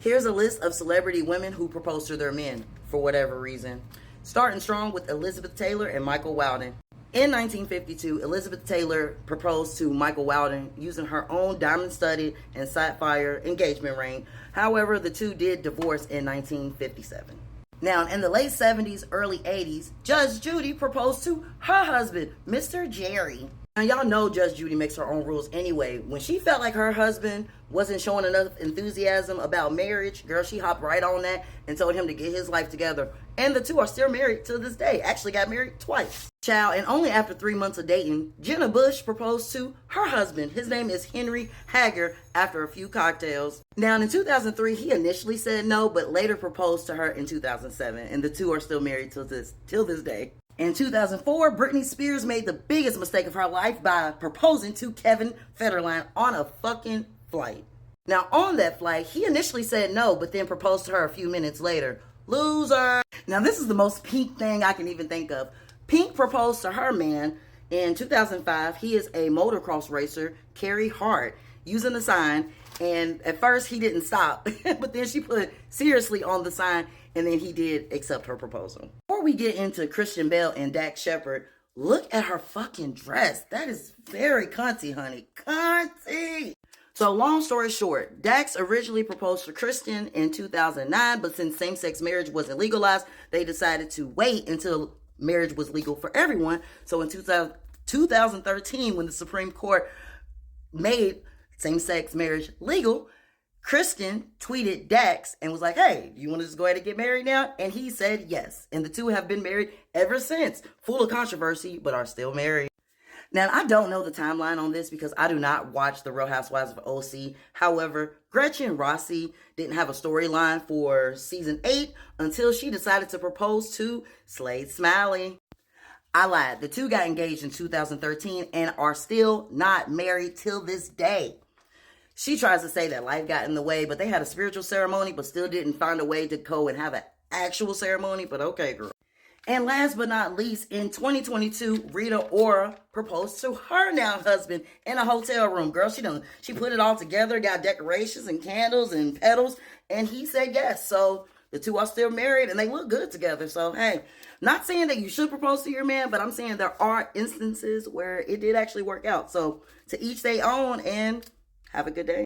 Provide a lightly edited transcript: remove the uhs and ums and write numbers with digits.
Here's a list of celebrity women who proposed to their men for whatever reason. Starting strong with Elizabeth Taylor and Michael Walden. In 1952, Elizabeth Taylor proposed to Michael Walden using her own diamond-studded and sapphire engagement ring. However, the two did divorce in 1957. Now, in the late 70s, early 80s, Judge Judy proposed to her husband, Mr. Jerry. Now, y'all know Judge Judy makes her own rules anyway. When she felt like her husband wasn't showing enough enthusiasm about marriage, girl, she hopped right on that and told him to get his life together. And the two are still married to this day. Actually got married twice. Child, and only after 3 months of dating, Jenna Bush proposed to her husband. His name is Henry Hager, after a few cocktails. Now, in 2003, he initially said no, but later proposed to her in 2007. And the two are still married till this day. In 2004, Britney Spears made the biggest mistake of her life by proposing to Kevin Federline on a fucking flight. Now, on that flight, he initially said no, but then proposed to her a few minutes later. Loser. Now, this is the most Pink thing I can even think of. Pink proposed to her man in 2005. He is a motocross racer, Carey Hart, using the sign. And at first, he didn't stop, but then she put seriously on the sign, and then he did accept her proposal. Before we get into Christian Bale and Dax Shepard, look at her fucking dress. That is very cunty, honey. Cunty. So long story short, Dax originally proposed to Kristen in 2009, but since same-sex marriage wasn't legalized, they decided to wait until marriage was legal for everyone. So in 2013, when the Supreme Court made same-sex marriage legal, Kristen tweeted Dax and was like, hey, you want to just go ahead and get married now? And he said yes. And the two have been married ever since. Full of controversy, but are still married. Now, I don't know the timeline on this because I do not watch The Real Housewives of OC. However, Gretchen Rossi didn't have a storyline for season 8 until she decided to propose to Slade Smiley. I lied. The two got engaged in 2013 and are still not married till this day. She tries to say that life got in the way, but they had a spiritual ceremony, but still didn't find a way to go and have an actual ceremony. But okay, girl. And last but not least, in 2022, Rita Ora proposed to her now husband in a hotel room. Girl, she put it all together, got decorations and candles and petals, and he said yes. So the two are still married and they look good together. So, hey, not saying that you should propose to your man, but I'm saying there are instances where it did actually work out. So to each their own, and have a good day.